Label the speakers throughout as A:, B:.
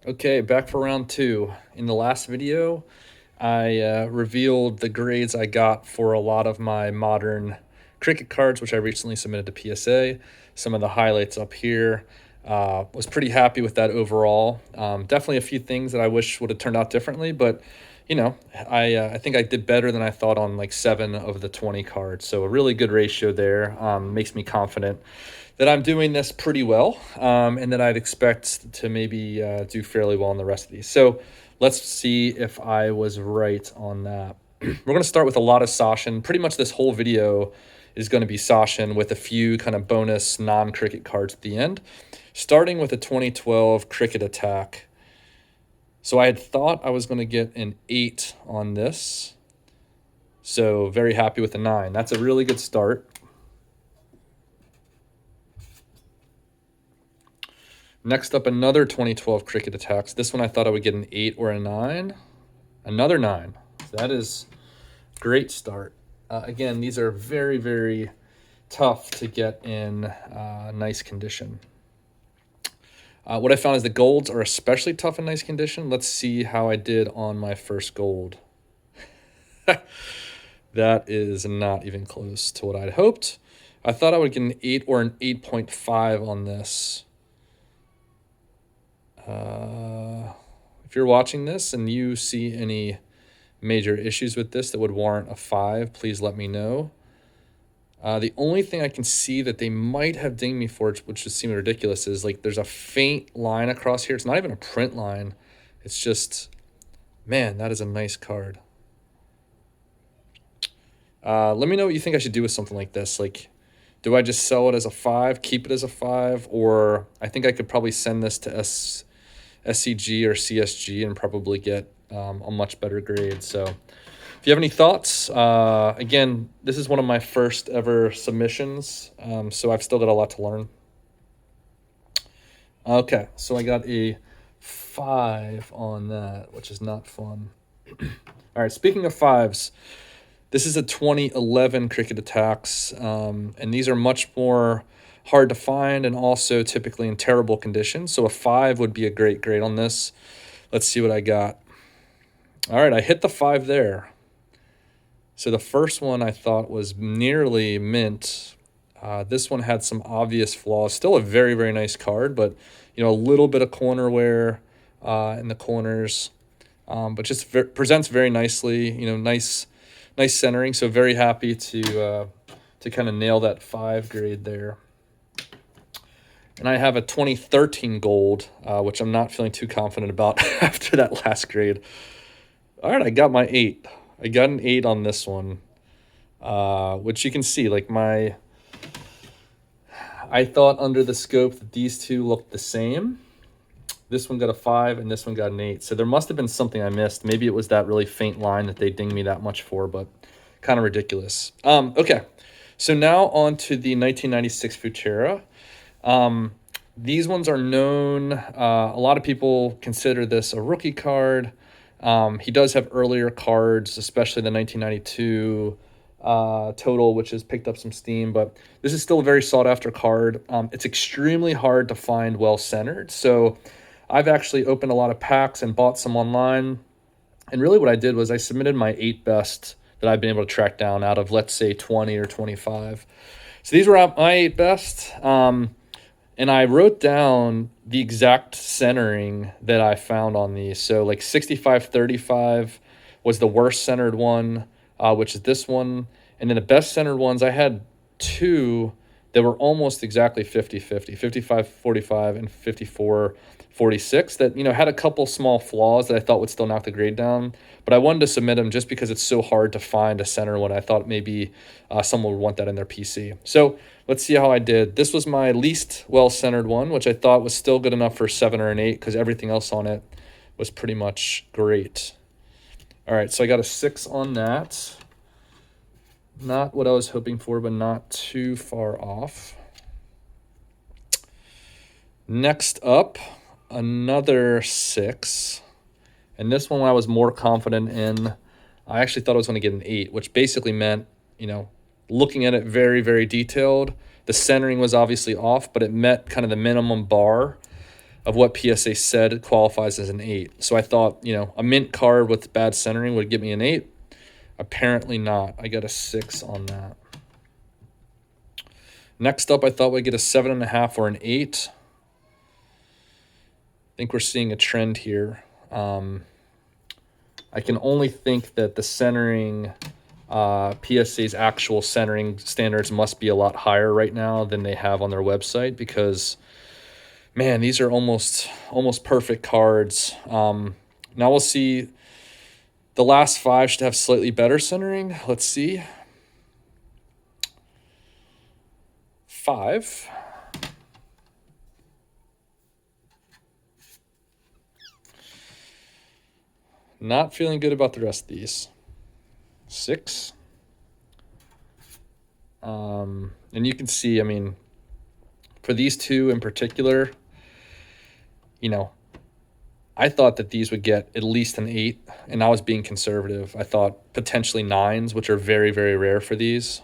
A: Okay, back for round two. In the last video, I revealed the grades I got for a lot of my modern cricket cards, which I recently submitted to PSA. Some of the highlights up here. Was pretty happy with that overall. Definitely a few things that I wish would have turned out differently, but I think I did better than I thought on like 7 of the 20 cards. So a really good ratio there. Makes me confident that I'm doing this pretty well, and that I'd expect to maybe do fairly well in the rest of these. So let's see if I was right on that. We're going to start with a lot of Sachin. Pretty much this whole video is going to be Sachin with a few kind of bonus non-cricket cards at the end, starting with a 2012 cricket attack. So I had thought I was going to get an 8 on this. So very happy with a 9. That's a really good start. Next up, another 2012 cricket attacks. This one I thought I would get an 8 or a 9. Another 9. So that is a great start. Again, these are very, very tough to get in nice condition. What I found is the golds are especially tough in nice condition. Let's see how I did on my first gold. That is not even close to what I'd hoped. I thought I would get an 8 or an 8.5 on this. If you're watching this and you see any major issues with this that would warrant a 5, please let me know. The only thing I can see that they might have dinged me for, which just seems ridiculous, is like there's a faint line across here. It's not even a print line. It's just, man, that is a nice card. Let me know what you think I should do with something like this. Like, do I just sell it as a 5, keep it as a 5, or I think I could probably send this to SCG or CSG and probably get a much better grade. So if you have any thoughts, again, this is one of my first ever submissions, so I've still got a lot to learn. Okay, so I got a 5 on that, which is not fun. All right, speaking of 5s, this is a 2011 cricket attacks, and these are much more hard to find and also typically in terrible condition. So a 5 would be a great grade on this. Let's see what I got. All right, I hit the 5 there. So the first one I thought was nearly mint. This one had some obvious flaws. Still a very, very nice card, but a little bit of corner wear in the corners, but just presents very nicely. Nice centering. So very happy to kind of nail that 5 grade there. And I have a 2013 gold, which I'm not feeling too confident about after that last grade. All right, I got my 8. I got an 8 on this one, which you can see, like I thought under the scope that these two looked the same. This one got a 5 and this one got an 8. So there must have been something I missed. Maybe it was that really faint line that they dinged me that much for, but kind of ridiculous. Okay, so now on to the 1996 Futera. These ones are known. A lot of people consider this a rookie card. He does have earlier cards, especially the 1992 total, which has picked up some steam, but this is still a very sought after card. It's extremely hard to find well-centered. So I've actually opened a lot of packs and bought some online. And really what I did was I submitted my 8 best that I've been able to track down out of, let's say, 20 or 25. So these were my 8 best. And I wrote down the exact centering that I found on these. So like 65-35 was the worst centered one, which is this one. And then the best centered ones, I had 2 that were almost exactly 50-50, 55-45 and 54-46 that, had a couple small flaws that I thought would still knock the grade down. But I wanted to submit them just because it's so hard to find a center one. I thought maybe someone would want that in their PC. So let's see how I did. This was my least well-centered one, which I thought was still good enough for 7 or an 8 because everything else on it was pretty much great. All right, so I got a 6 on that. Not what I was hoping for, but not too far off. Next up, another 6. And this one I was more confident in. I actually thought I was going to get an 8, which basically meant, looking at it very, very detailed. The centering was obviously off, but it met kind of the minimum bar. of what PSA said qualifies as an 8. So I thought, a mint card with bad centering would give me an 8. Apparently not. I got a 6 on that. Next up, I thought we'd get a 7.5 or an 8. I think we're seeing a trend here. I can only think that the centering, PSA's actual centering standards must be a lot higher right now than they have on their website, because, man, these are almost perfect cards. Now we'll see. The last 5 should have slightly better centering. Let's see. 5. Not feeling good about the rest of these. 6. And you can see, for these two in particular, I thought that these would get at least an 8, and I was being conservative. I thought potentially 9s, which are very, very rare for these.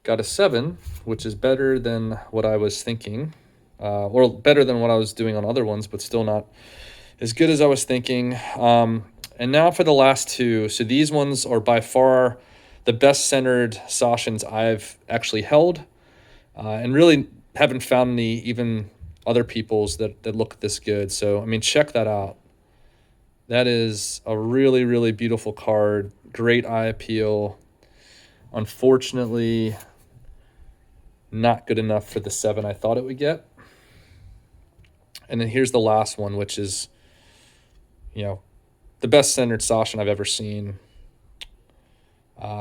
A: Got a 7, which is better than what I was thinking, or better than what I was doing on other ones, but still not as good as I was thinking. And now for the last 2. So these ones are by far the best centered Sachins I've actually held, and really haven't found any even other people's that look this good. So, check that out. That is a really, really beautiful card. Great eye appeal. Unfortunately, not good enough for the 7 I thought it would get. And then here's the last one, which is, the best centered Sachin I've ever seen.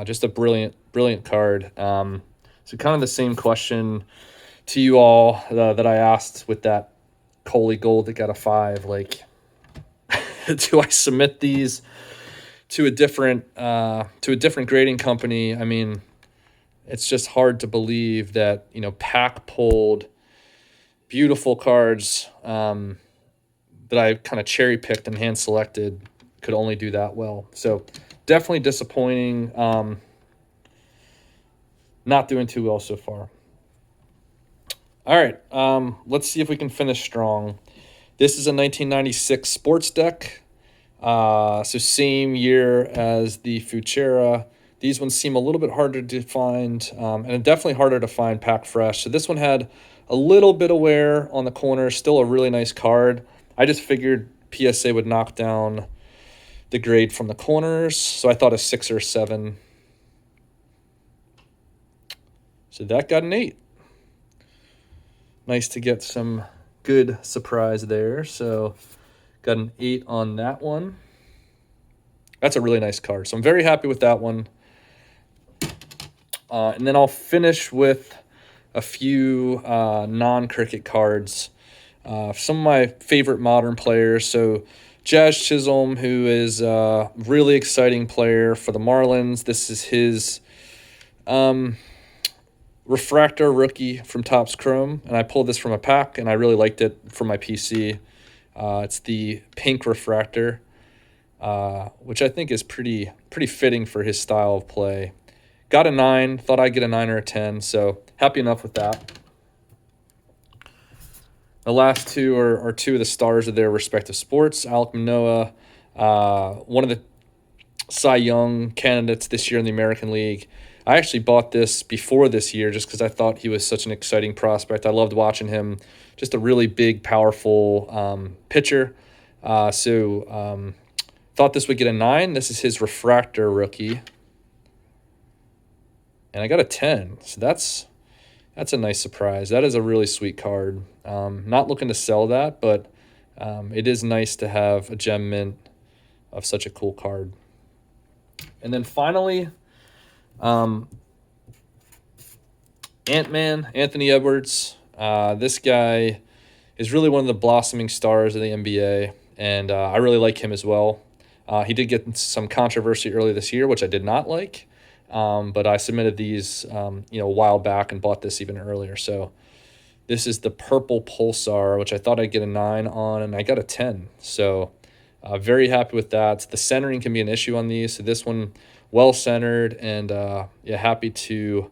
A: Just a brilliant, brilliant card. So kind of the same question to you all that I asked with that Coley Gold that got a 5. Like, do I submit these to a different grading company? It's just hard to believe that, pack pulled beautiful cards that I kind of cherry picked and hand selected could only do that well. So definitely disappointing. Not doing too well so far. All right, let's see if we can finish strong. This is a 1996 sports deck. So same year as the Fuchera. These ones seem a little bit harder to find, and definitely harder to find pack fresh. So this one had a little bit of wear on the corner, still a really nice card. I just figured PSA would knock down the grade from the corners, so I thought a 6 or 7. So that got an 8. Nice to get some good surprise there. So got an 8 on that one. That's a really nice card. So I'm very happy with that one. And then I'll finish with a few non-cricket cards. Some of my favorite modern players. So Jazz Chisholm, who is a really exciting player for the Marlins. This is his refractor rookie from Topps Chrome. And I pulled this from a pack, and I really liked it for my PC. It's the pink refractor, which I think is pretty fitting for his style of play. Got a 9. Thought I'd get a 9 or a 10, so happy enough with that. The last 2 are 2 of the stars of their respective sports. Alek Manoah, one of the Cy Young candidates this year in the American League. I actually bought this before this year just because I thought he was such an exciting prospect. I loved watching him. Just a really big, powerful pitcher. So thought this would get a 9. This is his refractor rookie. And I got a 10. So that's a nice surprise. That is a really sweet card. Not looking to sell that, but it is nice to have a gem mint of such a cool card. And then finally, Ant-Man, Anthony Edwards. This guy is really one of the blossoming stars of the NBA, and I really like him as well. He did get some controversy early this year, which I did not like. But I submitted these, a while back and bought this even earlier. So this is the purple Pulsar, which I thought I'd get a 9 on, and I got a 10. So very happy with that. The centering can be an issue on these. So this one, well centered, and happy to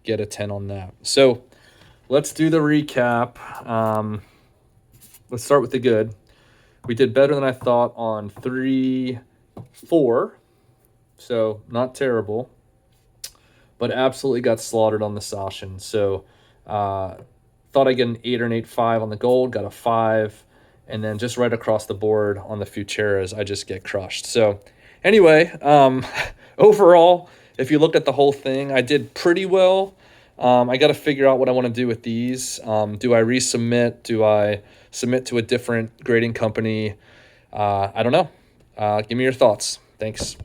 A: get a 10 on that. So let's do the recap. Let's start with the good. We did better than I thought on 3, 4. So not terrible, but absolutely got slaughtered on the Sachin. So thought I'd get an 8 or an 8.5 on the gold, got a 5. And then just right across the board on the Futuras, I just get crushed. So anyway, overall, if you look at the whole thing, I did pretty well. I got to figure out what I want to do with these. Do I resubmit? Do I submit to a different grading company? I don't know. Give me your thoughts. Thanks.